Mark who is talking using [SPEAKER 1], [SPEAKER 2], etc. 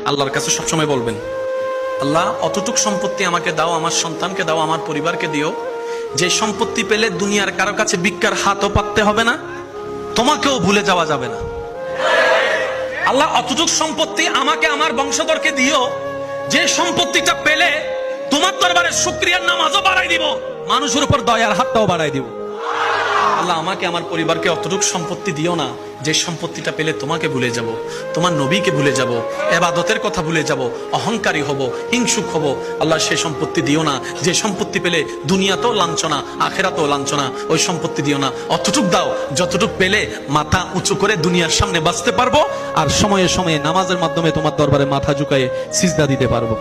[SPEAKER 1] আল্লাহর কাছে সবসময় বলবেন, আল্লাহ অতটুক সম্পত্তি আমাকে দাও, আমার সন্তানকে দাও, আমার পরিবারকে দিও, যে সম্পত্তি পেলে দুনিয়ার কারো কাছে ভিক্ষার হাতও পাততে হবে না, তোমাকেও ভুলে যাওয়া যাবে না। আল্লাহ অতটুক সম্পত্তি আমাকে, আমার বংশধরকে দিও, যে সম্পত্তিটা পেলে তোমার দরবারে শুকরিয়ার নামাজও বাড়াই দিব, মানুষের উপর দয়ার হাতটাও বাড়াই দিব। আল্লাহ আমাকে, আমার পরিবারকে অতটুক সম্পত্তি দিও না, যে সম্পত্তিটা পেলে তোমাকে ভুলে যাব, তোমার নবীকে ভুলে যাব, ইবাদতের কথা ভুলে যাব, অহংকারী হব, হিংসুক হব। আল্লাহ সেই সম্পত্তি দিও না, যে সম্পত্তি পেলে দুনিয়াতেও লাঞ্ছনা, আখেরাতেও লাঞ্ছনা। ওই সম্পত্তি দিও না, অতটুক দাও যতটুক পেলে মাথা উঁচু করে দুনিয়ার সামনে বাঁচতে পারবো, আর সময়ে সময়ে নামাজের মাধ্যমে তোমার দরবারে মাথা ঝুঁকায়ে সিজদা দিতে পারবো।